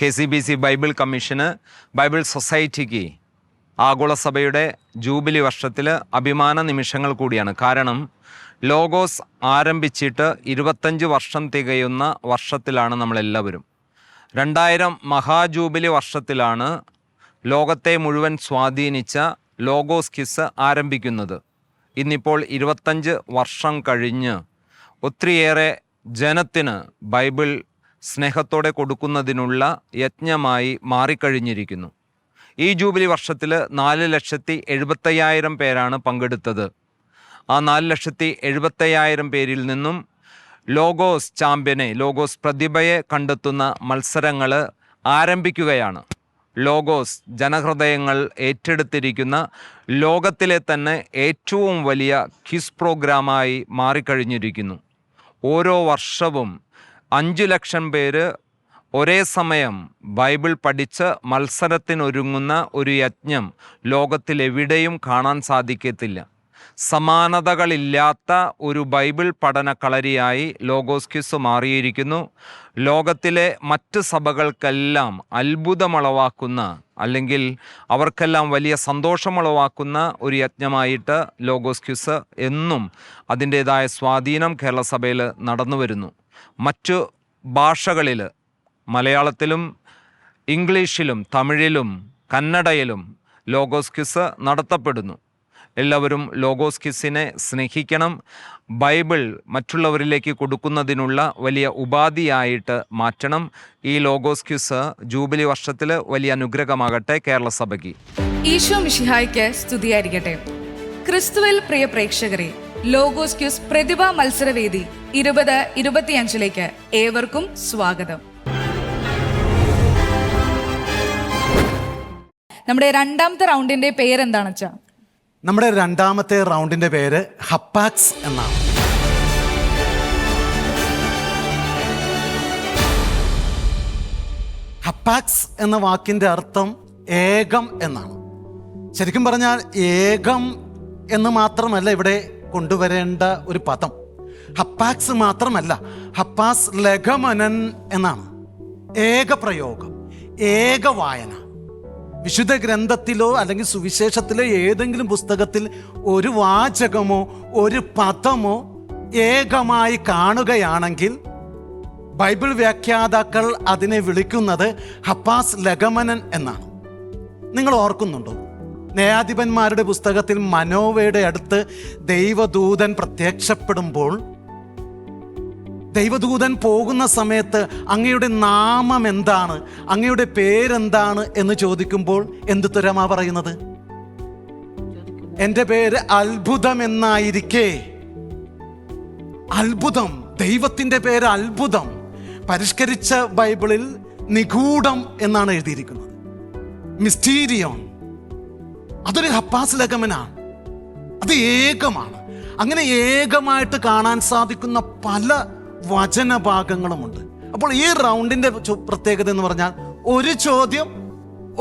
KCBC Bible commission Bible സൊസൈറ്റിക്ക് ആഗോള സഭയുടെ ജൂബിലി വർഷത്തിൽ അഭിമാന നിമിഷങ്ങൾ കൂടിയാണ്. കാരണം ലോഗോസ് ആരംഭിച്ചിട്ട് 25 വർഷം തികയുന്ന വർഷത്തിലാണ് നമ്മളെല്ലാവരും. 2000 മഹാജൂബിലി വർഷത്തിലാണ് ലോകത്തെ മുഴുവൻ സ്വാധീനിച്ച ലോഗോസ് കിസ് ആരംഭിക്കുന്നത്. ഇന്നിപ്പോൾ 25 വർഷം കഴിഞ്ഞ് ഒത്തിരിയേറെ ജനത്തിന് ബൈബിൾ സ്നേഹത്തോടെ കൊടുക്കുന്നതിനുള്ള യജ്ഞമായി മാറിക്കഴിഞ്ഞിരിക്കുന്നു. ഈ ജൂബിലി വർഷത്തിൽ 4,75,000 പേരാണ് പങ്കെടുത്തത്. ആ 4,75,000 പേരിൽ നിന്നും ലോഗോസ് ചാമ്പ്യനെ, ലോഗോസ് പ്രതിഭയെ കണ്ടെത്തുന്ന മത്സരങ്ങൾ ആരംഭിക്കുകയാണ്. ലോഗോസ് ജനഹൃദയങ്ങൾ ഏറ്റെടുത്തിരിക്കുന്ന ലോകത്തിലെ തന്നെ ഏറ്റവും വലിയ ക്വിസ് പ്രോഗ്രാമായി മാറിക്കഴിഞ്ഞിരിക്കുന്നു. ഓരോ വർഷവും 5 ലക്ഷം പേര് ഒരേ സമയം ബൈബിൾ പഠിച്ച് മത്സരത്തിനൊരുങ്ങുന്ന ഒരു യജ്ഞം ലോകത്തിലെവിടെയും കാണാൻ സാധിക്കത്തില്ല. സമാനതകളില്ലാത്ത ഒരു ബൈബിൾ പഠന കളരിയായി ലോഗോസ് ക്വിസ് മാറിയിരിക്കുന്നു. ലോകത്തിലെ മറ്റ് സഭകൾക്കെല്ലാം അത്ഭുതമുളവാക്കുന്ന, അല്ലെങ്കിൽ അവർക്കെല്ലാം വലിയ സന്തോഷമുളവാക്കുന്ന ഒരു യജ്ഞമായിട്ട് ലോഗോസ് ക്വിസ് എന്നും അതിൻ്റേതായ സ്വാധീനം കേരള സഭയിൽ നടന്നു വരുന്നു. മറ്റു ഭാഷകളിൽ, മലയാളത്തിലും ഇംഗ്ലീഷിലും തമിഴിലും കന്നഡയിലും ലോഗോസ് ക്വിസ് നടത്തപ്പെടുന്നു. എല്ലാവരും ലോഗോസ് ക്വിസിനെ സ്നേഹിക്കണം. ബൈബിൾ മറ്റുള്ളവരിലേക്ക് കൊടുക്കുന്നതിനുള്ള വലിയ ഉപാധിയായിട്ട് മാറ്റണം. ഈ ലോഗോസ് ക്വിസ് ജൂബിലി വർഷത്തിൽ വലിയ അനുഗ്രഹമാകട്ടെ കേരള സഭയ്ക്ക്. ഈശോ മിശിഹായ്ക്ക് സ്തുതിയായിരിക്കട്ടെ. ക്രിസ്തുവിൽ പ്രിയ പ്രേക്ഷകരെ, ലോഗോസ് ക്വിസ് പ്രതിഭാ മത്സരവേദി 2025 ഏവർക്കും സ്വാഗതം. നമ്മുടെ രണ്ടാമത്തെ റൗണ്ടിന്റെ പേരെന്താണ് വെച്ചാ? നമ്മുടെ രണ്ടാമത്തെ റൗണ്ടിന്റെ പേര് ഹപ്പാക്സ് എന്നാണ്. ഹപ്പാക്സ് എന്ന വാക്കിന്റെ അർത്ഥം ഏകം എന്നാണ്. ശരിക്കും പറഞ്ഞാൽ ഏകം എന്ന് മാത്രമല്ല ഇവിടെ കൊണ്ടുവരേണ്ട ഒരു പദം. ഹപ്പാക്സ് മാത്രമല്ല, ഹപ്പാസ് ലഗമനൻ എന്നാണ്. ഏക പ്രയോഗം, ഏക വായന. വിശുദ്ധ ഗ്രന്ഥത്തിലോ അല്ലെങ്കിൽ സുവിശേഷത്തിലോ ഏതെങ്കിലും പുസ്തകത്തിൽ ഒരു വാചകമോ ഒരു പദമോ ഏകമായി കാണുകയാണെങ്കിൽ ബൈബിൾ വ്യാഖ്യാതാക്കൾ അതിനെ വിളിക്കുന്നത് ഹപ്പാസ് ലഗമനൻ എന്നാണ്. നിങ്ങൾ ഓർക്കുന്നുണ്ടോ? ന്യായാധിപന്മാരുടെ പുസ്തകത്തിൽ മനോവയുടെ അടുത്ത് ദൈവദൂതൻ പ്രത്യക്ഷപ്പെടുമ്പോൾ ദൈവദൂതൻ പോകുന്ന സമയത്ത് അങ്ങയുടെ നാമം എന്താണ്, അങ്ങയുടെ പേരെന്താണ് എന്ന് ചോദിക്കുമ്പോൾ എന്ത് തുരമാ പറയുന്നത്? എൻ്റെ പേര് അത്ഭുതം എന്നായിരിക്കേ. അത്ഭുതം, ദൈവത്തിൻ്റെ പേര് അത്ഭുതം. പരിഷ്കരിച്ച ബൈബിളിൽ നിഗൂഢം എന്നാണ് എഴുതിയിരിക്കുന്നത്, മിസ്റ്റീരിയോൺ. അതൊരു ഹപ്പാസ് ലഗമനാണ്, അത് ഏകമാണ്. അങ്ങനെ ഏകമായിട്ട് കാണാൻ സാധിക്കുന്ന പല വചനഭാഗങ്ങളുമുണ്ട്. അപ്പോൾ ഈ റൗണ്ടിന്റെ പ്രത്യേകത എന്ന് പറഞ്ഞാൽ ഒരു ചോദ്യം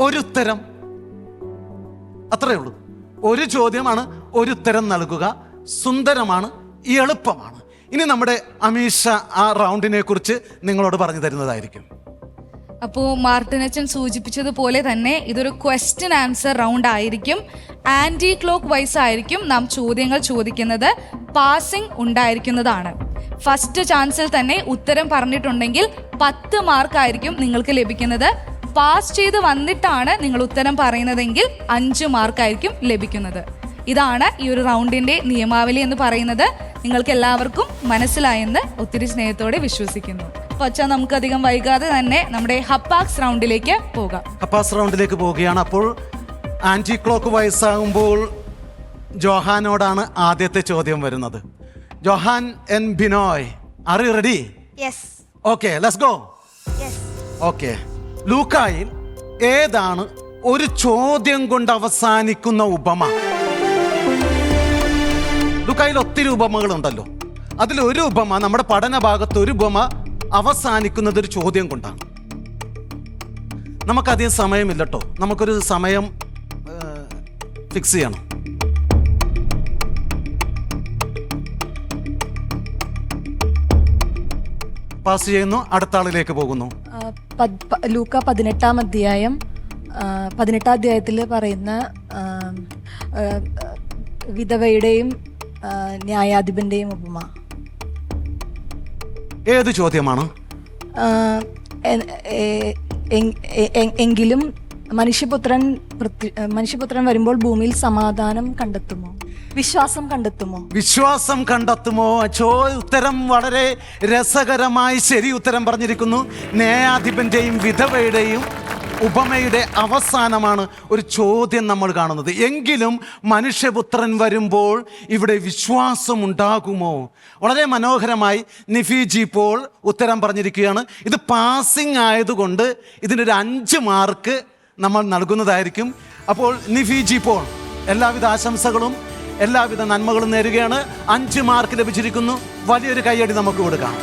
ഒരു ഉത്തരം, അത്രയേ ഉള്ളൂ. ഒരു ചോദ്യമാണ്, ഒരു ഉത്തരം നൽകുക. സുന്ദരമാണ്, എളുപ്പമാണ്. ഇനി നമ്മുടെ അമീഷ ആ റൗണ്ടിനെ കുറിച്ച് നിങ്ങളോട് പറഞ്ഞു തരുന്നതായിരിക്കും. അപ്പോൾ മാർട്ടിനച്ചൻ സൂചിപ്പിച്ചതുപോലെ തന്നെ ഇതൊരു ക്വസ്റ്റ്യൻ ആൻസർ റൗണ്ട് ആയിരിക്കും. ആൻറ്റി ക്ലോക്ക് വൈസ് ആയിരിക്കും നാം ചോദ്യങ്ങൾ ചോദിക്കുന്നത്. പാസിംഗ് ഉണ്ടായിരിക്കുന്നതാണ്. ഫസ്റ്റ് ചാൻസിൽ തന്നെ ഉത്തരം പറഞ്ഞിട്ടുണ്ടെങ്കിൽ 10 മാർക്കായിരിക്കും നിങ്ങൾക്ക് ലഭിക്കുന്നത്. പാസ് ചെയ്ത് വന്നിട്ടാണ് നിങ്ങൾ ഉത്തരം പറയുന്നതെങ്കിൽ 5 മാർക്കായിരിക്കും ലഭിക്കുന്നത്. ഇതാണ് ഈ ഒരു റൗണ്ടിന്റെ നിയമാവലി എന്ന് പറയുന്നത്. നിങ്ങൾക്ക് എല്ലാവർക്കും മനസ്സിലായെന്ന് ഒത്തിരി സ്നേഹത്തോടെ വിശ്വസിക്കുന്നു. പക്ഷേ നമുക്കധികം വൈകാതെ തന്നെ നമ്മുടെ ഹപ്പാക്സ് റൗണ്ടിലേക്ക് പോകാം. ഹപ്പാസ് റൗണ്ടിലേക്ക് പോവുകയാണ്. അപ്പോൾ ആന്റി ക്ലോക്ക് വൈസ് ആകുമ്പോൾ ജോഹാനോടാണ് ആദ്യത്തെ ചോദ്യം വരുന്നത്. Johan N Binoy, are you ready? Yes. Okay, let's go. Yes. Okay, ലൂക്കായിൽ ഏതാണ് ഒരു ചോദ്യം കൊണ്ട് അവസാനിക്കുന്ന ഉപമ? ലൂക്കായിൽ ഒത്തിരി ഉപമകളുണ്ടല്ലോ. അതിലൊരു ഉപമ, നമ്മുടെ പഠന ഭാഗത്ത് ഒരു ഉപമ അവസാനിക്കുന്നത് ഒരു ചോദ്യം കൊണ്ടാണ്. നമുക്കധികം സമയമില്ലട്ടോ, നമുക്കൊരു സമയം ഫിക്സ് ചെയ്യണം. പാസ് ചെയ്യുന്നു, അടുത്ത ആളിലേക്ക് പോകുന്നു. ലൂക്ക 18-ാം അധ്യായം 18-ാം അധ്യായത്തിൽ പറയുന്ന വിധവയുടെയും ന്യായാധിപന്റെയും ഉപമ. ഏത് ചോദ്യമാണ്? എങ്കിലും മനുഷ്യപുത്രൻ വരുമ്പോൾ ഭൂമിയിൽ സമാധാനം കണ്ടെത്തുമോ, വിശ്വാസം കണ്ടെത്തുമോ? വിശ്വാസം കണ്ടെത്തുമോ? ഉത്തരം വളരെ രസകരമായി ശരി ഉത്തരം പറഞ്ഞിരിക്കുന്നു. ന്യായാധിപന്റെയും വിധവയുടെയും ഉപമയുടെ അവസാനമാണ് ഒരു ചോദ്യം നമ്മൾ കാണുന്നത്. എങ്കിലും മനുഷ്യപുത്രൻ വരുമ്പോൾ ഇവിടെ വിശ്വാസം ഉണ്ടാകുമോ? വളരെ മനോഹരമായി നിഫി ജി പോൾ ഉത്തരം പറഞ്ഞിരിക്കുകയാണ്. ഇത് പാസിംഗ് ആയതുകൊണ്ട് ഇതിനൊരു 5 മാർക്ക് നമ്മൾ നൽകുന്നതായിരിക്കും. അപ്പോൾ നിഫി ജി പോൾ എല്ലാവിധ ആശംസകളും എല്ലാവിധ നന്മകളും നേരുകയാണ്. 5 മാർക്ക് ലഭിച്ചിരിക്കുന്നു. വലിയൊരു കൈയടി നമുക്ക് കൊടുക്കാം.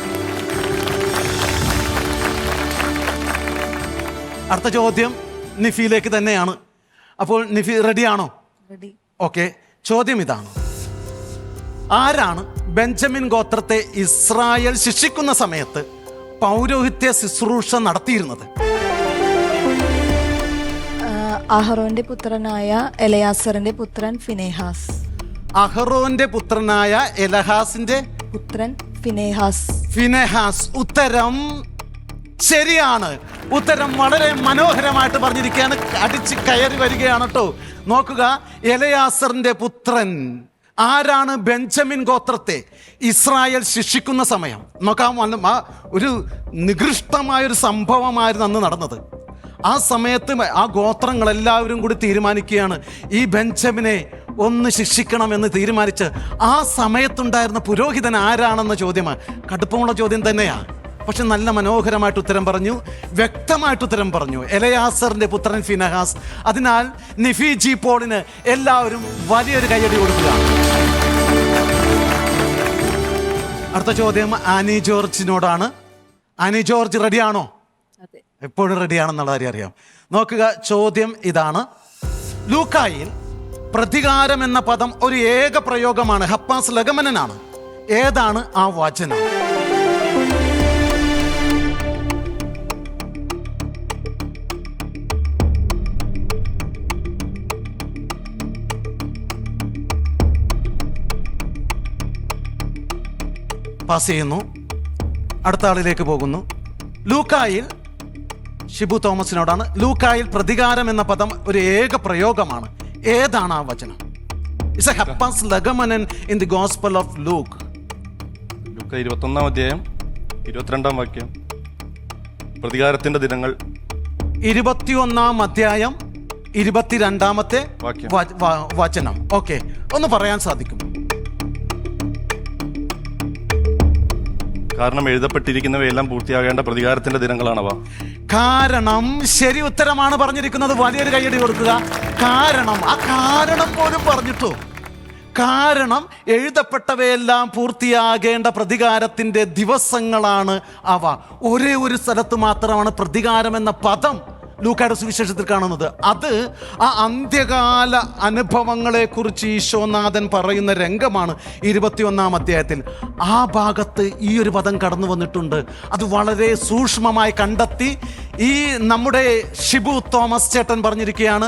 അടുത്ത ചോദ്യം നിഫിയിലേക്ക് തന്നെയാണ്. അപ്പോൾ നിഫി റെഡിയാണോ? റെഡി. ഓക്കെ, ചോദ്യം ഇതാണ്. ആരാണ് ബെഞ്ചമിൻ ഗോത്രത്തെ ഇസ്രായേൽ ശിക്ഷിക്കുന്ന സമയത്ത് പൗരോഹിത്യ ശുശ്രൂഷ നടത്തിയിരുന്നത്? അഹറോന്റെ പുത്രനായ എലയാസറിന്റെ പുത്രൻ ഫിനെഹാസ്. അഹറോന്റെ പുത്രനായ എലഹാസിന്റെ പുത്രൻ ഫിനെഹാസ്. ഫിനെഹാസ്. ഉത്തരം ശരിയാണ്. ഉത്തരം വളരെ മനോഹരമായിട്ട് പറഞ്ഞിരിക്കുകയാണ്. അടിച്ച് കയറി വരികയാണ് കേട്ടോ. നോക്കുക, എലയാസറിന്റെ പുത്രൻ ആരാണ് ബെഞ്ചമിൻ ഗോത്രത്തെ ഇസ്രായേൽ ശിക്ഷിക്കുന്ന സമയം? നോക്കാം, ഒരു നികൃഷ്ടമായൊരു സംഭവമായിരുന്നു അന്ന് നടന്നത്. ആ സമയത്ത് ആ ഗോത്രങ്ങളെല്ലാവരും കൂടി തീരുമാനിക്കുകയാണ് ഈ ബെഞ്ചമിനെ ഒന്ന് ശിക്ഷിക്കണമെന്ന് തീരുമാനിച്ച്. ആ സമയത്തുണ്ടായിരുന്ന പുരോഹിതൻ ആരാണെന്ന ചോദ്യമാണ്. കടുപ്പമുള്ള ചോദ്യം തന്നെയാണ്, പക്ഷെ നല്ല മനോഹരമായിട്ട് ഉത്തരം പറഞ്ഞു, വ്യക്തമായിട്ട് ഉത്തരം പറഞ്ഞു. എലയാസറിന്റെ പുത്രൻ ഫിനെഹാസ്. അതിനാൽ നിഫി ജി പോളിന് എല്ലാവരും വലിയൊരു കയ്യടി കൊടുക്കുക. അടുത്ത ചോദ്യം ആനി ജോർജിനോടാണ്. ആനി ജോർജ് റെഡിയാണോ? എപ്പോഴും റെഡിയാണെന്നുള്ള കാര്യം അറിയാം. നോക്കുക, ചോദ്യം ഇതാണ്. ലൂക്കായിൽ പ്രതികാരം എന്ന പദം ഒരു ഏക പ്രയോഗമാണ്, ഹപ്പാസ് ലഗമനനാണ്. ഏതാണ് ആ വചനം? പാസ് ചെയ്യുന്നു. അടുത്ത ആളിലേക്ക് പോകുന്നു. ലൂക്കായിൽ, ഷിബു തോമസിനോടാണ്. ലൂക്കായിൽ പ്രതികാരം എന്ന പദം ഒരു ഏക പ്രയോഗമാണ്. ഏതാണ് ആ വചനം? It's a hapax legomenon in the gospel of Luke. ലൂക്ക 21-ാം അധ്യായം 22-ാം വാക്യം. പ്രതികാരത്തിന്റെ ദിനങ്ങൾ. 21-ാം അധ്യായം 22-ാമത്തെ വചനം. ഓക്കെ, ഒന്ന് പറയാൻ സാധിക്കും? കാരണം എഴുതപ്പെട്ടിരിക്കുന്നവയെല്ലാം പൂർത്തിയാകേണ്ട പ്രതികാരത്തിന്റെ ദിനങ്ങളാണവ. കാരണം ശരി ഉത്തരമാണ് പറഞ്ഞിരിക്കുന്നത്. വലിയൊരു കയ്യടി കൊടുക്കുക. കാരണം, ആ കാരണം പോലും പറഞ്ഞിട്ടു. കാരണം എഴുതപ്പെട്ടവയെല്ലാം പൂർത്തിയാകേണ്ട പ്രതികാരത്തിന്റെ ദിവസങ്ങളാണ് അവ. ഒരേ ഒരു സ്ഥലത്ത് മാത്രമാണ് പ്രതികാരം എന്ന പദം ലൂക്കായുടെ സുവിശേഷത്തിൽ കാണുന്നത്. അത് ആ അന്ത്യകാല അനുഭവങ്ങളെ കുറിച്ച് ഈശോനാഥൻ പറയുന്ന രംഗമാണ് 21-ാം അധ്യായത്തിൽ. ആ ഭാഗത്ത് ഈ ഒരു പദം കടന്നു വന്നിട്ടുണ്ട്. അത് വളരെ സൂക്ഷ്മമായി കണ്ടെത്തി ഈ നമ്മുടെ ഷിബു തോമസ് ചേട്ടൻ പറഞ്ഞിരിക്കുകയാണ്.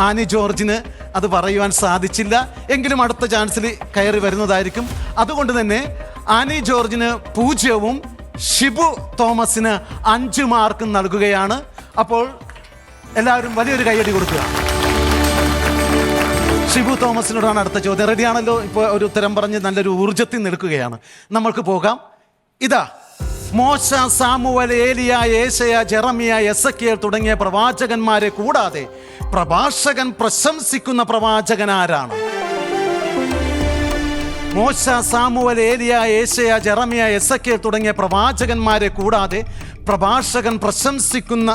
ആനി ജോർജിന് അത് പറയുവാൻ സാധിച്ചില്ല, എങ്കിലും അടുത്ത ചാൻസിൽ കയറി വരുന്നതായിരിക്കും. അതുകൊണ്ട് തന്നെ ആനി ജോർജിന് 0-ഉം ഷിബു തോമസിന് 5 മാർക്കും നൽകുകയാണ്. അപ്പോൾ എല്ലാവരും വലിയൊരു കയ്യടി കൊടുക്കുക. ഷിബു തോമസിനോടാണ് അടുത്ത ചോദ്യം. റെഡിയാണല്ലോ? ഇപ്പോൾ ഒരു ഉത്തരം പറഞ്ഞ് നല്ലൊരു ഊർജത്തിൽ നിൽക്കുകയാണ്. നമ്മൾക്ക് പോകാം. ഇതാ, മോശ, സാമുവൽ, ഏലിയ, യേശയ, ജെറമിയ, എസക്കിയേൽ തുടങ്ങിയ പ്രവാചകന്മാരെ കൂടാതെ പ്രഭാഷകൻ പ്രശംസിക്കുന്ന പ്രവാചകൻ ആരാണ്? മോശ, സാമുവൽ, ഏലിയ, യേശയ, ജെറമിയ, എസക്കിയേൽ തുടങ്ങിയ പ്രവാചകന്മാരെ കൂടാതെ പ്രഭാഷകൻ പ്രശംസിക്കുന്ന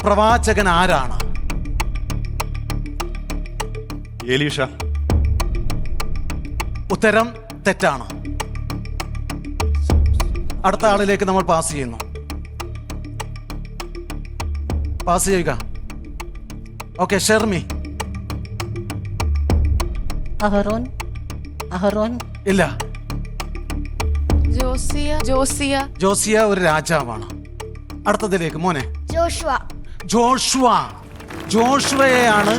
പ്രവാചകൻ ആരാണ്? എലീഷ. ഉത്തരം തെറ്റാണ്. അടുത്ത ആളിലേക്ക് നമ്മൾ പാസ് ചെയ്യുന്നു. പാസ് ചെയ്യുക. ഓക്കെ, ഷെർമി. അഹറോൻ ഇല്ല. ജോസിയ ജോസിയ ഒരു രാജാവാണ്. അടുത്തതിലേക്ക് മോനെ. ജോഷുവ. ജോഷുവയെയാണ്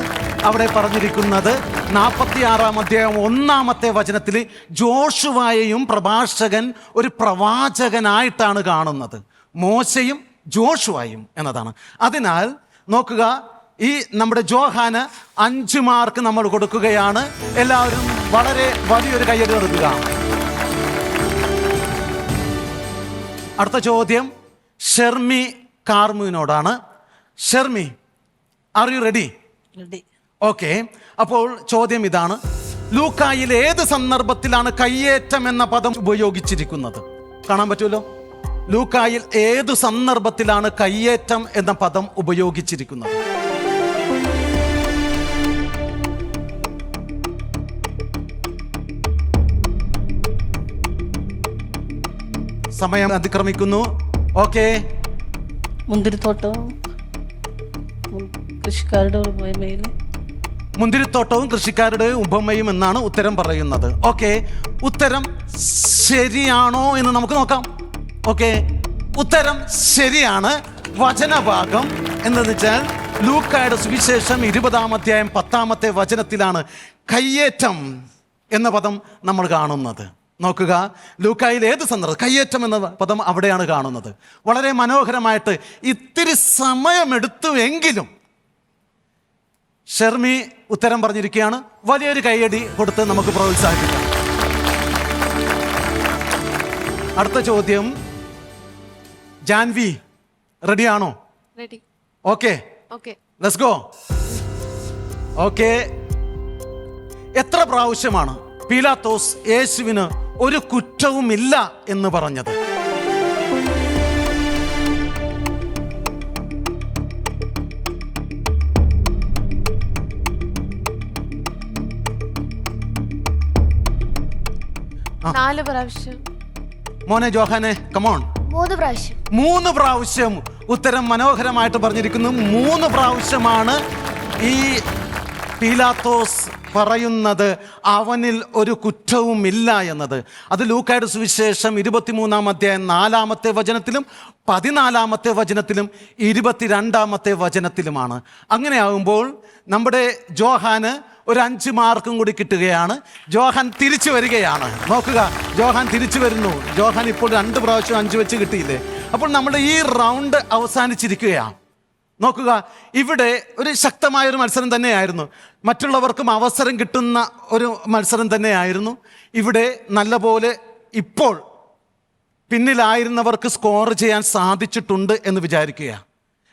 അവിടെ പറഞ്ഞിരിക്കുന്നത്. 46-ാം അധ്യായം 1-ാമത്തെ വചനത്തിൽ ജോഷുവയെയും പ്രഭാഷകൻ ഒരു പ്രവാചകനായിട്ടാണ് കാണുന്നത്. മോശയും ജോഷുവയും എന്നതാണ്. അതിനാൽ നോക്കുക, ഈ നമ്മുടെ ജോഹാന് 5 മാർക്ക് നമ്മൾ കൊടുക്കുകയാണ്. എല്ലാവരും വളരെ വലിയൊരു കയ്യടി കൊടുക്കുക. അടുത്ത ചോദ്യം ഷെർമി കാർമുവിനോടാണ്. Shermi, are you ready? Okay. അപ്പോൾ ചോദ്യം ഇതാണ്, ലൂക്കായിൽ ഏത് സന്ദർഭത്തിലാണ് കയ്യേറ്റം എന്ന പദം ഉപയോഗിച്ചിരിക്കുന്നത്? കാണാൻ പറ്റുമല്ലോ. ലൂക്കായിൽ ഏതു സന്ദർഭത്തിലാണ് കയ്യേറ്റം എന്ന പദം ഉപയോഗിച്ചിരിക്കുന്നത്? സമയം അതിക്രമിക്കുന്നു. ഓക്കെ. മുന്തിരിത്തോട്ടവും കൃഷിക്കാരുടെ ഉപമയില്. മുന്തിരിത്തോട്ടവും കൃഷിക്കാരുടെ ഉപമയും എന്നാണ് ഉത്തരം പറയുന്നത്. ഓക്കെ, ഉത്തരം ശരിയാണോ എന്ന് നമുക്ക് നോക്കാം. ഓക്കെ, ഉത്തരം ശരിയാണ്. വചനഭാഗം എന്ന് വെച്ചാൽ ലൂക്കായുടെ സുവിശേഷം 20-ാം അധ്യായം 10-ാമത്തെ വചനത്തിലാണ് കയ്യേറ്റം എന്ന പദം നമ്മൾ കാണുന്നത്. നോക്കുക, ലൂക്കായിൽ ഏത് സന്ദർഭം കയ്യേറ്റം എന്ന പദം അവിടെയാണ് കാണുന്നത്. വളരെ മനോഹരമായിട്ട് ഇത്തിരി സമയമെടുത്തുവെങ്കിലും ഷെർമി ഉത്തരം പറഞ്ഞിരിക്കുകയാണ്. വലിയൊരു കയ്യടി കൊടുത്ത് നമുക്ക് പ്രോത്സാഹിപ്പിക്കാം. അടുത്ത ചോദ്യം ജാൻവി, റെഡിയാണോ? Ready. Okay, okay. Let's go. Okay. എത്ര പ്രാവശ്യമാണ് പീലാത്തോസ് യേശുവിന് ഒരു കുറ്റവുമില്ല എന്ന് പറഞ്ഞത്? നാല് പ്രാവശ്യം. മോനെ ജോഹാനെ, കമോൺ. 3 പ്രാവശ്യം. 3 പ്രാവശ്യം. ഉത്തരം മനോഹരമായിട്ട് പറഞ്ഞിരിക്കുന്നു. 3 പ്രാവശ്യമാണ് ഈ പീലാത്തോസ് പറയുന്നത് അവനിൽ ഒരു കുറ്റവുമില്ല എന്നത്. അത് ലൂക്കായുടെ സുവിശേഷം 23-ാം അധ്യായം 4-ാമത്തെ വചനത്തിലും 14-ാമത്തെ വചനത്തിലും 22-ാമത്തെ വചനത്തിലുമാണ്. അങ്ങനെയാകുമ്പോൾ നമ്മുടെ ജോഹാന് ഒരു 5 മാർക്കും കൂടി കിട്ടുകയാണ്. ജോഹാൻ തിരിച്ചു വരികയാണ്. നോക്കുക, ജോഹാൻ തിരിച്ചു വരുന്നു. ജോഹാൻ ഇപ്പോൾ 2 പ്രാവശ്യം 5 വെച്ച് കിട്ടിയില്ലേ? അപ്പോൾ നമ്മുടെ ഈ റൗണ്ട് അവസാനിച്ചിരിക്കുകയാണ്. നോക്കുക, ഇവിടെ ഒരു ശക്തമായൊരു മത്സരം തന്നെയായിരുന്നു. മറ്റുള്ളവർക്കും അവസരം കിട്ടുന്ന ഒരു മത്സരം തന്നെയായിരുന്നു. ഇവിടെ നല്ലപോലെ ഇപ്പോൾ പിന്നിലായിരുന്നവർക്ക് സ്കോർ ചെയ്യാൻ സാധിച്ചിട്ടുണ്ട് എന്ന് വിചാരിക്കുക.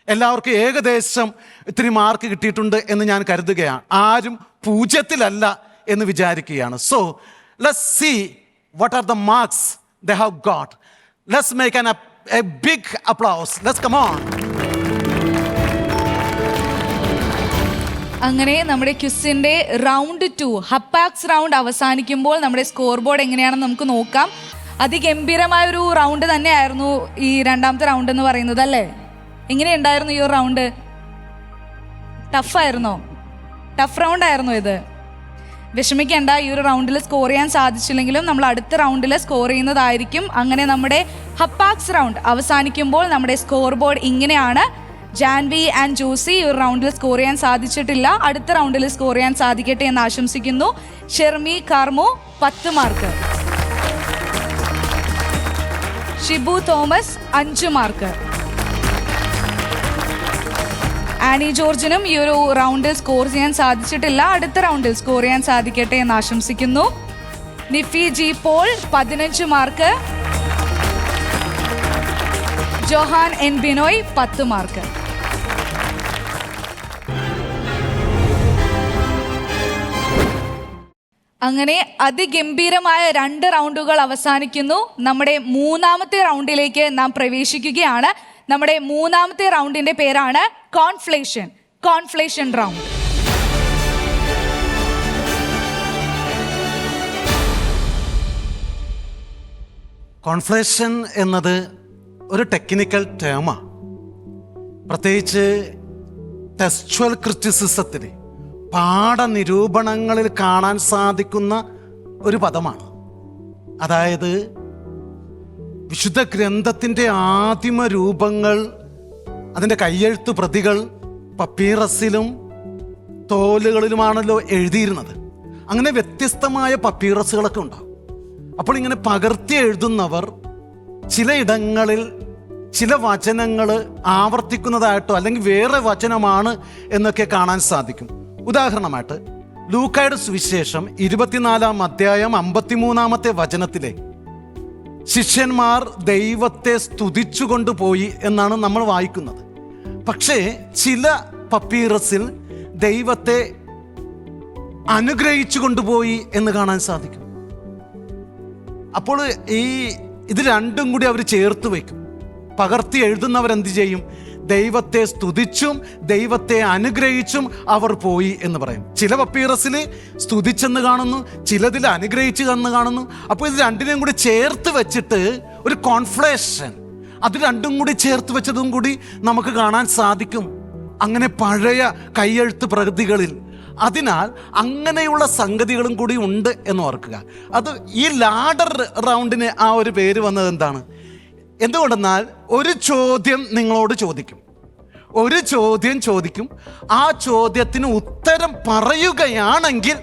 എല്ലാവർക്കും ഏകദേശം ഇത്തിരി മാർക്ക് കിട്ടിയിട്ടുണ്ട് എന്ന് ഞാൻ കരുതുകയാണ്. ആരും 0-ത്തിലല്ല എന്ന് വിചാരിക്കുകയാണ്. So let's see what are the marks they have got. Let's make a big applause. Let's come on. അങ്ങനെ നമ്മുടെ ക്വിസിന്റെ റൗണ്ട് 2 ഹപ്പാക്സ് റൗണ്ട് അവസാനിക്കുമ്പോൾ നമ്മുടെ സ്കോർ ബോർഡ് എങ്ങനെയാണെന്ന് നമുക്ക് നോക്കാം. അതിഗംഭീരമായ ഒരു റൗണ്ട് തന്നെയായിരുന്നു ഈ 2ാമത്തെ റൗണ്ട് എന്ന് പറയുന്നത്, അല്ലേ? എങ്ങനെയുണ്ടായിരുന്നു ഈ ഒരു റൗണ്ട്? ടഫായിരുന്നോ? ടഫ് റൗണ്ട് ആയിരുന്നു ഇത്. വിഷമിക്കേണ്ട, ഈ ഒരു റൗണ്ടിൽ സ്കോർ ചെയ്യാൻ സാധിച്ചില്ലെങ്കിലും നമ്മൾ അടുത്ത റൗണ്ടിൽ സ്കോർ ചെയ്യുന്നതായിരിക്കും. അങ്ങനെ നമ്മുടെ ഹപ്പാക്സ് റൗണ്ട് അവസാനിക്കുമ്പോൾ നമ്മുടെ സ്കോർ ബോർഡ് ഇങ്ങനെയാണ്. ജാൻവി ആൻഡ് ജോസി ഈ ഒരു റൗണ്ടിൽ സ്കോർ ചെയ്യാൻ സാധിച്ചിട്ടില്ല. അടുത്ത റൗണ്ടിൽ സ്കോർ ചെയ്യാൻ സാധിക്കട്ടെ എന്ന് ആശംസിക്കുന്നു. ഷെർമി കാർമു 10 മാർക്ക്, ഷിബു തോമസ് 5 മാർക്ക്, ആനി ജോർജിനും ഈ ഒരു റൗണ്ടിൽ സ്കോർ ചെയ്യാൻ സാധിച്ചിട്ടില്ല. അടുത്ത റൗണ്ടിൽ സ്കോർ ചെയ്യാൻ സാധിക്കട്ടെ എന്ന് ആശംസിക്കുന്നു. Nifi G Paul 15 mark, Johan N Binoy 10 mark. അങ്ങനെ അതിഗംഭീരമായ 2 റൗണ്ടുകൾ അവസാനിക്കുന്നു. നമ്മുടെ 3ാമത്തെ റൗണ്ടിലേക്ക് നാം പ്രവേശിക്കുകയാണ്. നമ്മുടെ 3ാമത്തെ റൗണ്ടിന്റെ പേരാണ് കോൺഫ്ലേഷൻ റൗണ്ട്. കോൺഫ്ലേഷൻ എന്നത് ഒരു ടെക്നിക്കൽ ടേമാണ്. പ്രത്യേകിച്ച് ടെക്സ്ച്വൽ ക്രിറ്റിസിസത്തിൽ പാഠനിരൂപണങ്ങളിൽ കാണാൻ സാധിക്കുന്ന ഒരു പദമാണ്. അതായത് വിശുദ്ധ ഗ്രന്ഥത്തിൻ്റെ ആദിമ രൂപങ്ങൾ അതിൻ്റെ കയ്യെഴുത്ത് പ്രതികൾ പപ്പീറസിലും തോലുകളിലുമാണല്ലോ എഴുതിയിരുന്നത്. അങ്ങനെ വ്യത്യസ്തമായ പപ്പീറസുകളൊക്കെ ഉണ്ടാവും. അപ്പോൾ ഇങ്ങനെ പകർത്തി എഴുതുന്നവർ ചിലയിടങ്ങളിൽ ചില വചനങ്ങൾ ആവർത്തിക്കുന്നതായിട്ടോ അല്ലെങ്കിൽ വേറെ വചനമാണ് എന്നൊക്കെ കാണാൻ സാധിക്കും. ഉദാഹരണമായിട്ട് ലൂക്കായുടെ സുവിശേഷം 24-ാം അധ്യായം 53-ാമത്തെ വചനത്തിലെ ശിഷ്യന്മാർ ദൈവത്തെ സ്തുതിച്ചു കൊണ്ടുപോയി എന്നാണ് നമ്മൾ വായിക്കുന്നത്. പക്ഷേ ചില പപ്പീറസിൽ ദൈവത്തെ അനുഗ്രഹിച്ചു കൊണ്ടുപോയി എന്ന് കാണാൻ സാധിക്കും. അപ്പോൾ ഇത് രണ്ടും കൂടി അവർ ചേർത്ത് വയ്ക്കും. പകർത്തി എഴുതുന്നവരെന്ത് ചെയ്യും? ദൈവത്തെ സ്തുതിച്ചും ദൈവത്തെ അനുഗ്രഹിച്ചും അവർ പോയി എന്ന് പറയും. ചില പപ്പീറസിൽ സ്തുതിച്ചെന്ന് കാണുന്നു, ചിലതിൽ അനുഗ്രഹിച്ചു എന്ന് കാണുന്നു. അപ്പോൾ ഇത് രണ്ടിനെയും കൂടി ചേർത്ത് വെച്ചിട്ട് ഒരു കോൺഫ്ലേഷൻ, അത് രണ്ടും കൂടി ചേർത്ത് വെച്ചതും കൂടി നമുക്ക് കാണാൻ സാധിക്കും അങ്ങനെ പഴയ കയ്യെഴുത്ത് പ്രതികളിൽ. അതിനാൽ അങ്ങനെയുള്ള സംഗതികളും കൂടി ഉണ്ട് എന്ന് ഓർക്കുക. അത് ഈ ലാഡർ റൗണ്ടിന് ആ ഒരു പേര് വന്നത് എന്താണ്? എന്തുകൊണ്ടെന്നാൽ ഒരു ചോദ്യം നിങ്ങളോട് ചോദിക്കും, ഒരു ചോദ്യം ചോദിക്കും. ആ ചോദ്യത്തിന് ഉത്തരം പറയുകയാണെങ്കിൽ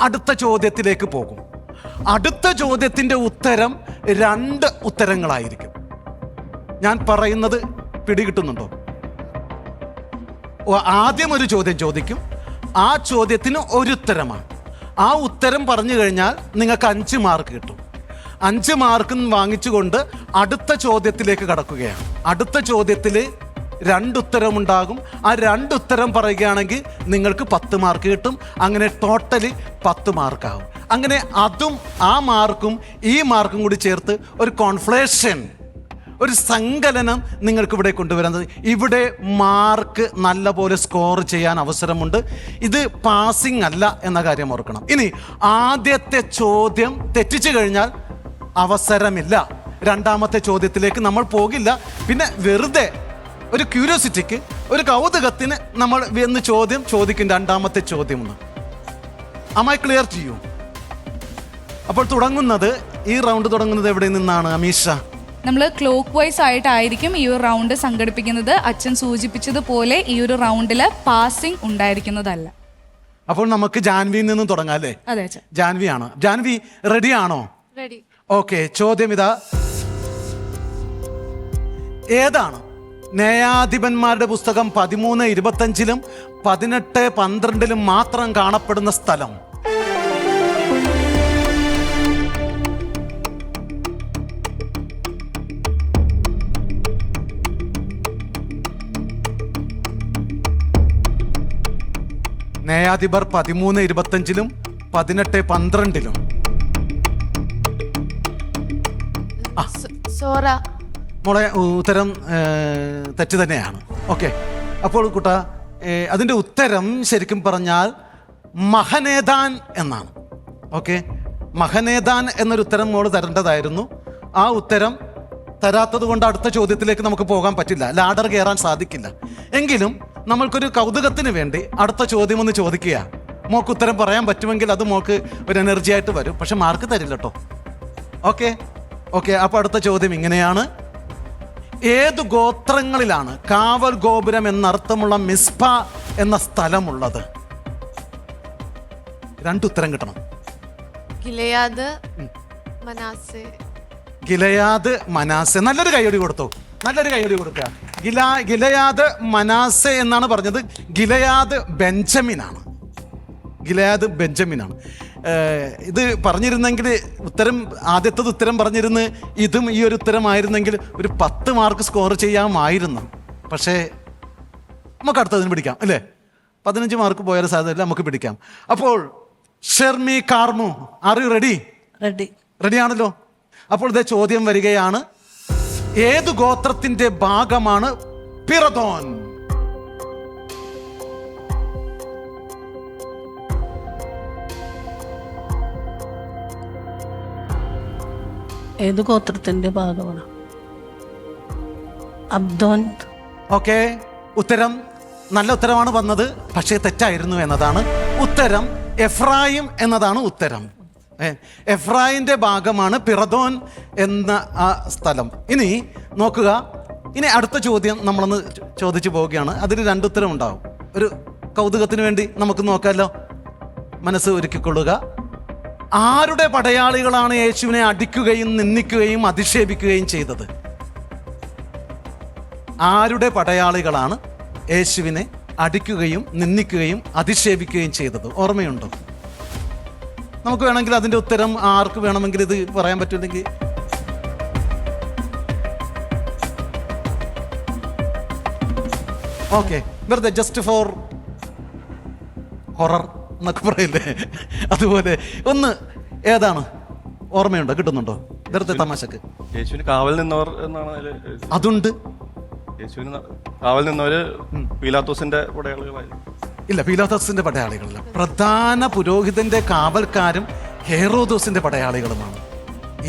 അടുത്ത ചോദ്യത്തിലേക്ക് പോകും. അടുത്ത ചോദ്യത്തിൻ്റെ ഉത്തരം 2 ഉത്തരങ്ങളായിരിക്കും. ഞാൻ പറയുന്നത് പിടികിട്ടുന്നുണ്ടോ? ആദ്യം ഒരു ചോദ്യം ചോദിക്കും, ആ ചോദ്യത്തിന് ഒരു ഉത്തരമാണ്. ആ ഉത്തരം പറഞ്ഞു കഴിഞ്ഞാൽ നിങ്ങൾക്ക് 5 മാർക്ക് കിട്ടും. 5 മാർക്കും വാങ്ങിച്ചുകൊണ്ട് അടുത്ത ചോദ്യത്തിലേക്ക് കടക്കുകയാണ്. അടുത്ത ചോദ്യത്തിൽ 2 ഉത്തരമുണ്ടാകും. ആ 2 ഉത്തരം പറയുകയാണെങ്കിൽ നിങ്ങൾക്ക് 10 മാർക്ക് കിട്ടും. അങ്ങനെ ടോട്ടലി 10 മാർക്കാവും. അങ്ങനെ അതും ആ മാർക്കും ഈ മാർക്കും കൂടി ചേർത്ത് ഒരു കോൺഫ്ലേഷൻ, ഒരു സങ്കലനം നിങ്ങൾക്ക് ഇവിടെ കൊണ്ടുവരുന്നത്. ഇവിടെ മാർക്ക് നല്ല പോലെ സ്കോർ ചെയ്യാൻ അവസരമുണ്ട്. ഇത് പാസിംഗ് അല്ല എന്ന കാര്യം ഓർക്കണം. ഇനി ആദ്യത്തെ ചോദ്യം തെറ്റിച്ചു കഴിഞ്ഞാൽ അവസരമില്ല. 2ാമത്തെ ചോദ്യത്തിലേക്ക് നമ്മൾ പോകില്ല. പിന്നെ വെറുതെ ഒരു ക്യൂരിയോസിറ്റിക്ക്, ഒരു കൗതുകത്തിന് നമ്മൾ എന്ന് ചോദ്യം ചോദിക്കും. 2ാമത്തെ ചോദ്യം ഒന്ന്. Am I clear to you? അപ്പോൾ ഈ റൗണ്ട് തുടങ്ങുന്നത് എവിടെ നിന്നാണ് അമീഷ? നമ്മൾ ക്ലോക്ക് വൈസ് ആയിട്ടായിരിക്കും ഈ ഒരു റൗണ്ട് സംഘടിപ്പിക്കുന്നത്. അച്ഛൻ സൂചിപ്പിച്ചതുപോലെ ഈ ഒരു റൗണ്ടിൽ പാസിംഗ് ഉണ്ടായിരിക്കുന്നതല്ല. അപ്പോൾ നമുക്ക് ജാൻവിയിൽ നിന്നും തുടങ്ങാം അല്ലേ? അതെ അച്ഛൻ. ജാൻവി ആണ്. ജാൻവി റെഡി ആണോ? റെഡി. ഓക്കെ, ചോദ്യം ഇതാ. ഏതാണ് ന്യായാധിപന്മാരുടെ പുസ്തകം 13:25 18:12 മാത്രം കാണപ്പെടുന്ന സ്ഥലം? ന്യായാധിപർ 13:25 18:12. സോറ. മോളെ ഉത്തരം തെറ്റ് തന്നെയാണ്. ഓക്കെ, അപ്പോൾ കുട്ട അതിൻ്റെ ഉത്തരം ശരിക്കും പറഞ്ഞാൽ മഹനേദാൻ എന്നാണ്. ഓക്കെ, മഹനേദാൻ എന്നൊരു ഉത്തരം മോള് തരേണ്ടതായിരുന്നു. ആ ഉത്തരം തരാത്തത് കൊണ്ട് അടുത്ത ചോദ്യത്തിലേക്ക് നമുക്ക് പോകാൻ പറ്റില്ല, ലാഡർ കയറാൻ സാധിക്കില്ല. എങ്കിലും നമ്മൾക്കൊരു കൗതുകത്തിന് വേണ്ടി അടുത്ത ചോദ്യം ഒന്ന് ചോദിക്കുക. മോക്ക് ഉത്തരം പറയാൻ പറ്റുമെങ്കിൽ അത് മോക്ക് ഒരു എനർജി ആയിട്ട് വരും. പക്ഷെ മാർക്ക് തരില്ല കേട്ടോ. ഓക്കെ ഓക്കെ, അപ്പോൾ അടുത്ത ചോദ്യം ഇങ്ങനെയാണ്. ഏതു ഗോത്രങ്ങളിലാണ് കാവൽ ഗോപുരം എന്നർത്ഥമുള്ള മിസ്പ എന്ന സ്ഥലമുള്ളത്? 2 ഉത്തരം കിട്ടണം. ഗിലെയാദ്, മനാസെ. ഗിലെയാദ്, മനാസെ. നല്ലൊരു കൈയടി കൊടുത്തു, നല്ലൊരു കൈയടി കൊടുക്കുക. ഗിലെയാദ് മനാസെ എന്നാണ് പറഞ്ഞത്. ഗിലെയാദ് ബെഞ്ചമിനാണ്. ഗിലെയാദ് ബെഞ്ചമിനാണ്. ഇത് പറഞ്ഞിരുന്നെങ്കിൽ ആദ്യത്തത് ഉത്തരം പറഞ്ഞിരുന്ന് ഇതും ഈ ഒരു ഉത്തരമായിരുന്നെങ്കിൽ ഒരു 10 മാർക്ക് സ്കോർ ചെയ്യാമായിരുന്നു. പക്ഷേ നമുക്ക് അടുത്തതിന് പിടിക്കാം അല്ലേ? 15 മാർക്ക് പോയാലും സാധ്യതയില്ല, നമുക്ക് പിടിക്കാം. അപ്പോൾ Shermi, Karmu, are you ready? Ready. റെഡിയാണല്ലോ. അപ്പോൾ ഇതേ ചോദ്യം വരികയാണ്. ഏതു ഗോത്രത്തിന്റെ ഭാഗമാണ് പിറദോൻ? ഏത് ഗോത്രത്തിന്റെ ഭാഗമാണ്? അബ്ദോൻ. ഓക്കെ, ഉത്തരം നല്ല ഉത്തരമാണ് വന്നത്, പക്ഷേ തെറ്റായിരുന്നു എന്നതാണ് ഉത്തരം. എഫ്രായിം എന്നതാണ് ഉത്തരം. എഫ്രായിന്റെ ഭാഗമാണ് പിറദോൻ എന്ന ആ സ്ഥലം. ഇനി നോക്കുക, ഇനി അടുത്ത ചോദ്യം നമ്മളൊന്ന് ചോദിച്ചു പോവുകയാണ്. അതിന് രണ്ടുത്തരം ഉണ്ടാവും. ഒരു കൗതുകത്തിന് വേണ്ടി നമുക്ക് നോക്കാമല്ലോ. മനസ്സ് ഒരുക്കിക്കൊള്ളുക. ആരുടെ പടയാളികളാണ് യേശുവിനെ അടിക്കുകയും നിന്ദിക്കുകയും അധിക്ഷേപിക്കുകയും ചെയ്തത്? ആരുടെ പടയാളികളാണ് യേശുവിനെ അടിക്കുകയും നിന്ദിക്കുകയും അധിക്ഷേപിക്കുകയും ചെയ്തത്? ഓർമ്മയുണ്ടോ? നമുക്ക് വേണമെങ്കിൽ അതിൻ്റെ ഉത്തരം ആർക്ക് വേണമെങ്കിൽ ഇത് പറയാൻ പറ്റുമെങ്കിൽ ഓക്കെ, വെറുതെ ജസ്റ്റ് ഫോർ ഹൊറർ എന്നൊക്കെ പറയില്ലേ, അതുപോലെ ഒന്ന് ഏതാണ് ഓർമ്മയുണ്ടോ? കിട്ടുന്നുണ്ടോ? വെറുതെ തമാശക്ക്. യേശുവിന് കാവൽ നിന്നവർ എന്നാണ് അതില് അതുണ്ട്. യേശുവിന് കാവൽ നിന്നവര് പീലാത്തോസിന്റെ പടയാളികളായിരുന്നു. ഇല്ല, പീലാത്തോസിന്റെ പടയാളികളല്ല. പ്രധാന പുരോഹിതന്റെ കാവൽക്കാരും ഹെറോദോസിന്റെ പടയാളികളുമാണ്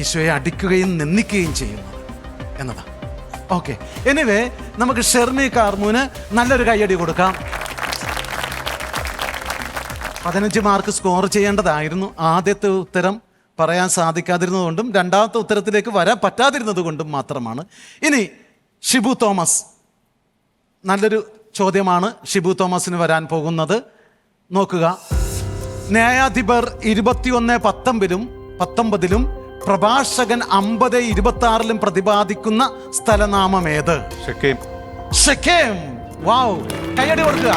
ഈശോയെ അടിക്കുകയും നിന്ദിക്കുകയും ചെയ്യുന്നത് എന്നതാണ്. ഓക്കെ, എനിവേ നമുക്ക് ഷെർമി കാർമൂന് നല്ലൊരു കയ്യടി കൊടുക്കാം. 15 മാർക്ക് സ്കോർ ചെയ്യേണ്ടതായിരുന്നു. ആദ്യത്തെ ഉത്തരം പറയാൻ സാധിക്കാതിരുന്നതുകൊണ്ടും രണ്ടാമത്തെ ഉത്തരത്തിലേക്ക് വരാൻ പറ്റാതിരുന്നത് കൊണ്ടും മാത്രമാണ്. ഇനി ഷിബു തോമസ്, നല്ലൊരു ചോദ്യമാണ് ഷിബു തോമസിന് വരാൻ പോകുന്നത്. നോക്കുക, ന്യായാധിപർ 21:19 പ്രഭാഷകൻ 50:26 പ്രതിപാദിക്കുന്ന സ്ഥലനാമം ഏത്? ഷെക്കേം. ഷെക്കേം. വാവ്, കയ്യടി കൊടുക്കുക.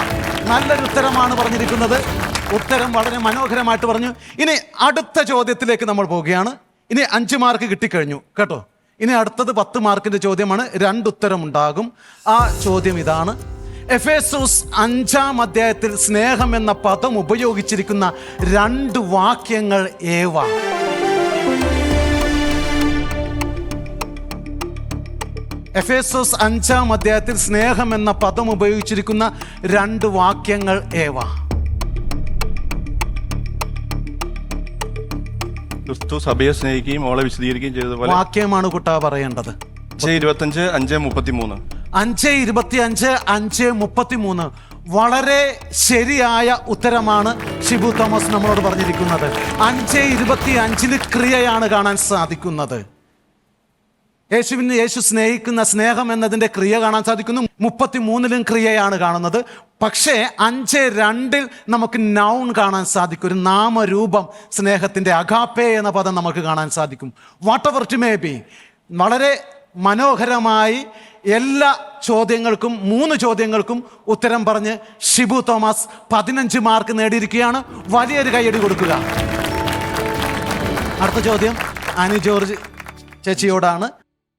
നല്ലൊരു ഉത്തരമാണ് പറഞ്ഞിരിക്കുന്നത്. ഉത്തരം വളരെ മനോഹരമായിട്ട് പറഞ്ഞു. ഇനി അടുത്ത ചോദ്യത്തിലേക്ക് നമ്മൾ പോവുകയാണ്. ഇനി 5 മാർക്ക് കിട്ടിക്കഴിഞ്ഞു കേട്ടോ. ഇനി അടുത്തത് 10 മാർക്കിന്റെ ചോദ്യമാണ്. 2 ഉത്തരം ഉണ്ടാകും. ആ ചോദ്യം ഇതാണ്: എഫേസോസ് 5-ാം അധ്യായത്തിൽ സ്നേഹം എന്ന പദം ഉപയോഗിച്ചിരിക്കുന്ന 2 വാക്യങ്ങൾ ഏവ? എഫേസോസ് 5-ാം അധ്യായത്തിൽ സ്നേഹം എന്ന പദം ഉപയോഗിച്ചിരിക്കുന്ന 2 വാക്യങ്ങൾ ഏവ? ക്രിസ്തു സഭയെ സ്നേഹിക്കുകയും അവളെ വിശദീകരിക്കുകയും ചെയ്തതുപോലെ. വാക്യമാണ് കുട്ടാ പറയേണ്ടത്. 5:25, 5:33. 5:25, 5:33. വളരെ ശരിയായ ഉത്തരമാണ് ഷിബു തോമസ് നമ്മളോട് പറഞ്ഞിരിക്കുന്നത്. 5:25 ക്രിയയാണ് കാണാൻ സാധിക്കുന്നത്. യേശു സ്നേഹിക്കുന്ന സ്നേഹം എന്നതിൻ്റെ ക്രിയ കാണാൻ സാധിക്കുന്നു. 33 ക്രിയയാണ് കാണുന്നത്. പക്ഷേ 5:2 നമുക്ക് നൗൺ കാണാൻ സാധിക്കും. ഒരു നാമരൂപം സ്നേഹത്തിൻ്റെ അഗാപ്പേ എന്ന പദം നമുക്ക് കാണാൻ സാധിക്കും. What ever it may be. വളരെ മനോഹരമായി എല്ലാ ചോദ്യങ്ങൾക്കും 3 ചോദ്യങ്ങൾക്കും ഉത്തരം പറഞ്ഞ് ഷിബു തോമസ് 15 മാർക്ക് നേടിയിരിക്കുകയാണ്. വലിയൊരു കൈയടി കൊടുക്കുക. അടുത്ത ചോദ്യം ആനി ജോർജ് ചേച്ചിയോടാണ്.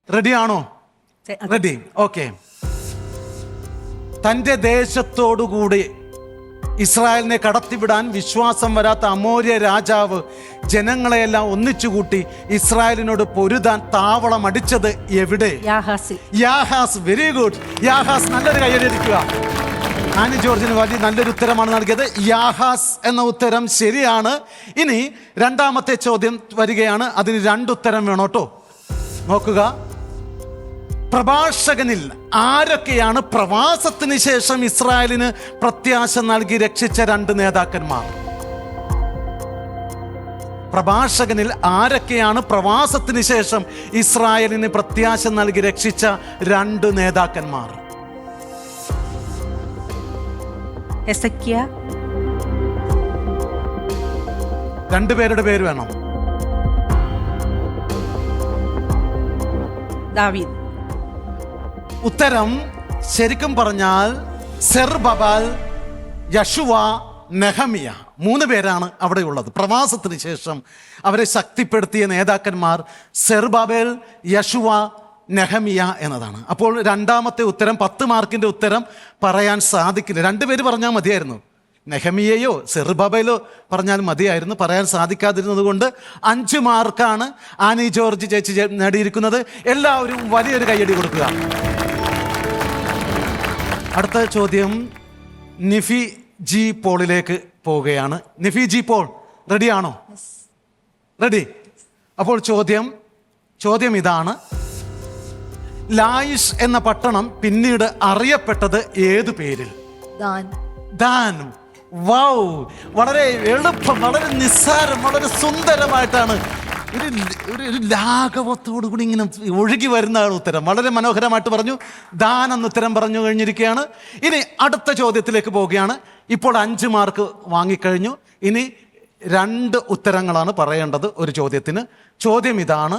റെഡിയാണോ? റെഡി. ഓക്കെ. തൻ്റെ ദേശത്തോടുകൂടി ഇസ്രായേലിനെ കടത്തിവിടാൻ വിശ്വാസം വരാത്ത അമോര്യ രാജാവ് ജനങ്ങളെയെല്ലാം ഒന്നിച്ചുകൂട്ടി ഇസ്രായേലിനോട് പൊരുതാൻ താവളം അടിച്ചത് എവിടെ? യാഹാസ്. Very good. യാഹാസ്. നല്ലൊരു കയ്യടിക്കുക. ആനി ജോർജിന് വലിയ നല്ലൊരു ഉത്തരമാണ് നൽകിയത്. യാഹാസ് എന്ന ഉത്തരം ശരിയാണ്. ഇനി രണ്ടാമത്തെ ചോദ്യം വരികയാണ്. അതിന് 2 ഉത്തരം വേണം കേട്ടോ. നോക്കുക, പ്രഭാഷകനിൽ ആരൊക്കെയാണ് പ്രവാസത്തിന് ശേഷം ഇസ്രായേലിന് പ്രത്യാശ നൽകി രക്ഷിച്ച 2 നേതാക്കന്മാർ? പ്രഭാഷകനിൽ ആരൊക്കെയാണ് പ്രവാസത്തിന് ശേഷം ഇസ്രായേലിന് പ്രത്യാശ നൽകി രക്ഷിച്ച 2 നേതാക്കന്മാർ? എസക്കിയ. 2 പേരുടെ പേര് വേണം. ദാവീദ്. ഉത്തരം ശരിക്കും പറഞ്ഞാൽ സെർബബാൽ, യശുവ, നെഹമിയ. 3 പേരാണ് അവിടെ ഉള്ളത്. പ്രവാസത്തിന് ശേഷം അവരെ ശക്തിപ്പെടുത്തിയ നേതാക്കന്മാർ സെർബാബേൽ, യശുവ, നെഹമിയ എന്നതാണ്. അപ്പോൾ രണ്ടാമത്തെ ഉത്തരം 10 മാർക്കിന്റെ ഉത്തരം പറയാൻ സാധിക്കില്ല. 2 പേര് പറഞ്ഞാൽ മതിയായിരുന്നു. നെഹമിയയോ സെറുബാബയിലോ പറഞ്ഞാൽ മതിയായിരുന്നു. പറയാൻ സാധിക്കാതിരുന്നത് കൊണ്ട് 5 മാർക്കാണ് ആനി ജോർജ് ചേച്ചി നേടിയിരിക്കുന്നത്. എല്ലാവരും വലിയൊരു കയ്യടി കൊടുക്കുക. അടുത്ത ചോദ്യം നിഫി ജി പോളിലേക്ക് പോവുകയാണ്. നിഫി ജി പോൾ, റെഡിയാണോ? റെഡി. അപ്പോൾ ചോദ്യം ഇതാണ്: ലായിഷ് എന്ന പട്ടണം പിന്നീട് അറിയപ്പെട്ടത് ഏതു പേരിൽ? ദാൻ. വൗ, വളരെ എളുപ്പം, വളരെ നിസ്സാരം, വളരെ സുന്ദരമായിട്ടാണ് ഒരു ലാഘവത്തോടു കൂടി ഇങ്ങനെ ഒഴുകി വരുന്നതാണ് ഉത്തരം. വളരെ മനോഹരമായിട്ട് പറഞ്ഞു. ദാൻ എന്ന ഉത്തരം പറഞ്ഞു കഴിഞ്ഞിരിക്കുകയാണ്. ഇനി അടുത്ത ചോദ്യത്തിലേക്ക് പോവുകയാണ്. ഇപ്പോൾ 5 മാർക്ക് വാങ്ങിക്കഴിഞ്ഞു. ഇനി 2 ഉത്തരങ്ങളാണ് പറയേണ്ടത് ഒരു ചോദ്യത്തിന്. ചോദ്യം ഇതാണ്: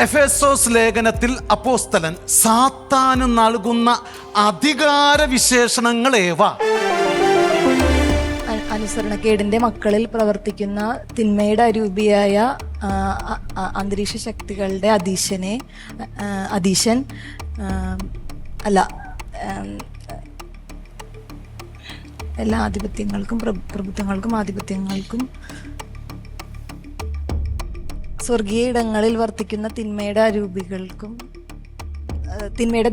എഫേസോസ് ലേഖനത്തിൽ അപ്പോസ്തലൻ സാത്താന് നൽകുന്ന അധികാര വിശേഷണങ്ങൾ ഏവ? അനുസരണക്കേടിന്റെ മക്കളിൽ പ്രവർത്തിക്കുന്ന തിന്മയുടെ അരൂപിയായ അന്തരീക്ഷ ശക്തികളുടെ അധീശൻ എല്ലാ ആധിപത്യങ്ങൾക്കും പ്രഭുത്വങ്ങൾക്കും ആധിപത്യങ്ങൾക്കും സ്വർഗീയ ഇടങ്ങളിൽ വർത്തിക്കുന്ന തിന്മയുടെ അരൂപികൾക്കും തിന്മയുടെ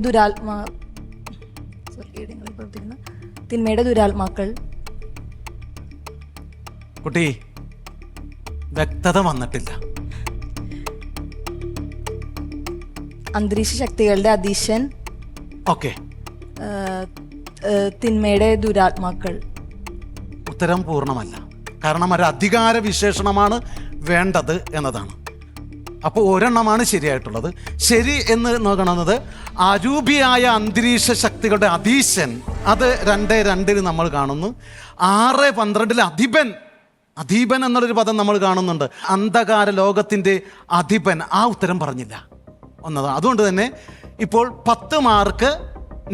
സ്വർഗീയ ഇടങ്ങളിൽ പ്രവർത്തിക്കുന്ന തിന്മയുടെ ദുരാത്മാക്കൾ. കുട്ടി, വ്യക്തത വന്നിട്ടില്ല. അന്തരീക്ഷ ശക്തികളുടെ അധീശൻ. ഓക്കെ, തിന്മയുടെ ദുരാത്മാക്കൾ. ഉത്തരം പൂർണ്ണമല്ല. കാരണം ഒരു അധികാര വിശേഷണമാണ് വേണ്ടത് എന്നതാണ്. അപ്പോൾ ഒരെണ്ണമാണ് ശരിയായിട്ടുള്ളത്. ശരി എന്ന് നോക്കണമെന്നത് അരൂപിയായ അന്തരീക്ഷ ശക്തികളുടെ അധീശൻ. അത് 2:2 നമ്മൾ കാണുന്നു. 6:12 അധീപൻ എന്നുള്ളൊരു പദം നമ്മൾ കാണുന്നുണ്ട്. അന്ധകാര ലോകത്തിൻ്റെ അധിപൻ. ആ ഉത്തരം പറഞ്ഞില്ല ഒന്നതാണ്. അതുകൊണ്ട് തന്നെ ഇപ്പോൾ 10 മാർക്ക്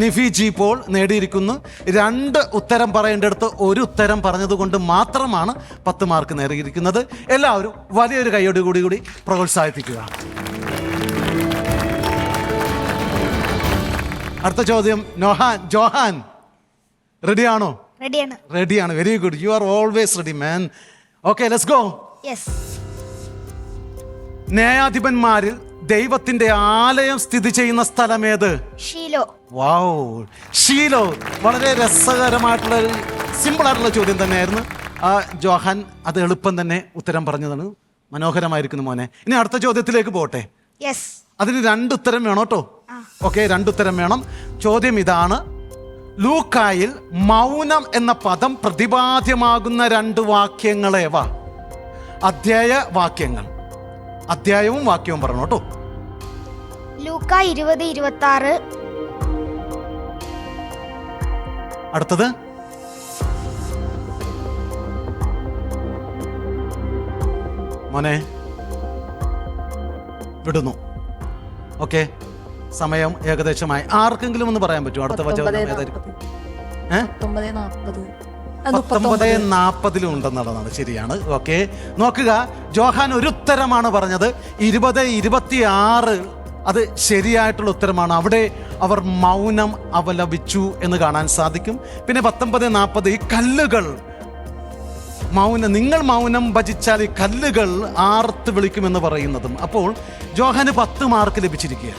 നിഫി ജി പോൾ നേടിയിരിക്കുന്നു. 2 ഉത്തരം പറയേണ്ടടുത്ത് 1 ഉത്തരം പറഞ്ഞതുകൊണ്ട് മാത്രമാണ് 10 മാർക്ക് നേടിയിരിക്കുന്നത്. എല്ലാവരും വലിയൊരു കൈയോട് കൂടി പ്രോത്സാഹിപ്പിക്കുക. അടുത്ത ചോദ്യം ജോഹാൻ റെഡിയാണോ? റെഡിയാണ്. Very good. You are always ready man. Okay, let's go. ന്യായാധിപന്മാരിൽ ദൈവത്തിന്റെ ആലയം സ്ഥിതി ചെയ്യുന്ന സ്ഥലം ഏത്? ഷീലോ. Wow, Shiloh. വളരെ രസകരമായിട്ടുള്ള സിമ്പിൾ ആയിട്ടുള്ള ചോദ്യം തന്നെയായിരുന്നു. ജോഹാൻ അത് എളുപ്പം തന്നെ ഉത്തരം പറഞ്ഞതാണ്. മനോഹരമായിരിക്കുന്നു മോനെ. ഇനി അടുത്ത ചോദ്യത്തിലേക്ക് പോട്ടെ. അതിന് 2 ഉത്തരം വേണം കേട്ടോ. ഓക്കെ, 2 ഉത്തരം വേണം. ചോദ്യം ഇതാണ്: ലൂക്കായിൽ മൗനം എന്ന പദം പ്രതിപാദ്യമാകുന്ന 2 വാക്യങ്ങളേവ? അധ്യായ വാക്യങ്ങൾ. അധ്യായവും വാക്യവും പറഞ്ഞു കേട്ടോ. ലൂക്ക 20:26. അടുത്തത് മോനെ വിടുന്നു. ഓക്കെ, സമയം ഏകദേശമായി. ആർക്കെങ്കിലും ഒന്ന് പറയാൻ പറ്റുമോ അടുത്ത വചനം ഏതായിരിക്കും? 19:40 ഉണ്ടെന്നുള്ളതാണ്. ശരിയാണ്. ഓക്കെ, നോക്കുക. ജോഹാൻ ഒരു ഉത്തരമാണ് പറഞ്ഞത്. 20:26 അത് ശരിയായിട്ടുള്ള ഉത്തരമാണ്. അവിടെ അവർ മൗനം അവലപിച്ചു എന്ന് കാണാൻ സാധിക്കും. പിന്നെ 19:40 ഈ കല്ലുകൾ നിങ്ങൾ മൗനം ഭജിച്ചാൽ ഈ കല്ലുകൾ ആർത്ത് വിളിക്കുമെന്ന് പറയുന്നതും. അപ്പോൾ ജോഹാന് 10 മാർക്ക് ലഭിച്ചിരിക്കുക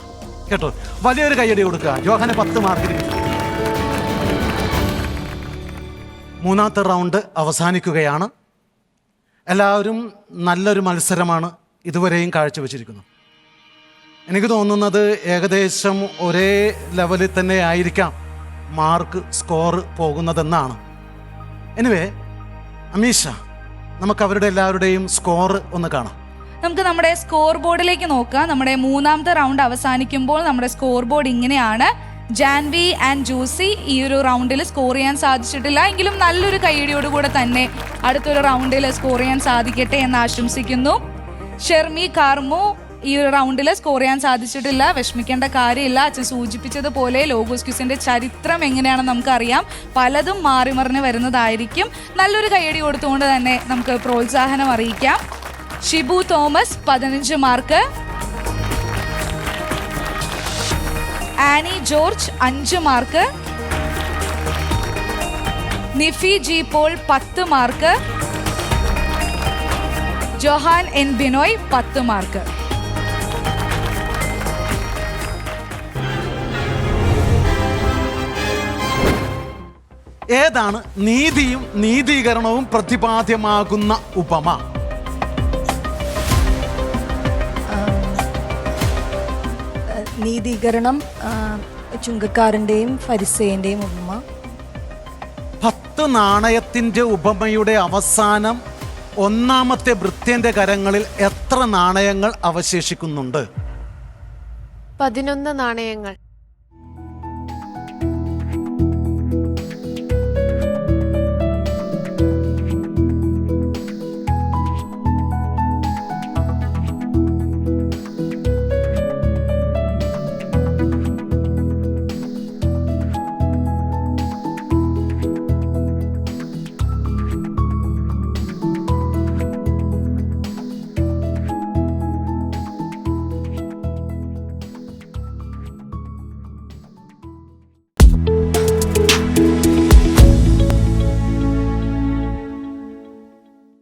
കേട്ടോ. വലിയൊരു കയ്യടി കൊടുക്കുക. ജോഹാന് 10 മാർക്ക് ലഭിച്ചു. 3ാമത്തെ റൗണ്ട് അവസാനിക്കുകയാണ്. എല്ലാവരും നല്ലൊരു മത്സരമാണ് ഇതുവരെയും കാഴ്ചവെച്ചിരിക്കുന്നത്. എനിക്ക് തോന്നുന്നത് ഏകദേശം ഒരേ ലെവലിൽ തന്നെ ആയിരിക്കാം മാർക്ക് സ്കോർ പോകുന്നതെന്നാണ്. എനിവേ, അമീഷ, നമുക്ക് അവരുടെ എല്ലാവരുടെയും സ്കോർ ഒന്ന് കാണാം. നമുക്ക് നമ്മുടെ സ്കോർ ബോർഡിലേക്ക് നോക്കാം. നമ്മുടെ 3ാമത്തെ റൗണ്ട് അവസാനിക്കുമ്പോൾ നമ്മുടെ സ്കോർ ബോർഡ് ഇങ്ങനെയാണ്. ജാൻവി ആൻഡ് ജൂസി ഈ ഒരു റൗണ്ടിൽ സ്കോർ ചെയ്യാൻ സാധിച്ചിട്ടില്ല. എങ്കിലും നല്ലൊരു കൈയടിയോടുകൂടെ തന്നെ അടുത്തൊരു റൗണ്ടിൽ സ്കോർ ചെയ്യാൻ സാധിക്കട്ടെ എന്ന് ആശംസിക്കുന്നു. ഷെർമി കാർമു ഈ ഒരു റൗണ്ടിൽ സ്കോർ ചെയ്യാൻ സാധിച്ചിട്ടില്ല. വിഷമിക്കേണ്ട കാര്യമില്ല. അച്ഛൻ സൂചിപ്പിച്ചതുപോലെ ലോഗോസ് ക്വിസിന്റെ ചരിത്രം എങ്ങനെയാണെന്ന് നമുക്കറിയാം. പലതും മാറി മറിഞ്ഞ് വരുന്നതായിരിക്കും. നല്ലൊരു കൈയടി കൊടുത്തുകൊണ്ട് തന്നെ നമുക്ക് പ്രോത്സാഹനം അറിയിക്കാം. Shibu Thomas 15 mark. Annie George 5 mark. Nifi G Paul 10 mark. Johan N Binoy 10 mark. ഏതാണ് നീതിയും നീതീകരണവും പ്രതിപാദ്യമാകുന്ന ഉപമ? നീതീകരണം ചുങ്കക്കാരൻ്റെയും ഫരിസേന്റെയും ഉപമ. 10 നാണയത്തിൻ്റെ ഉപമയുടെ അവസാനം ഒന്നാമത്തെ ഭൃത്യന്റെ കരങ്ങളിൽ എത്ര നാണയങ്ങൾ അവശേഷിക്കുന്നുണ്ട്? 11 നാണയങ്ങൾ.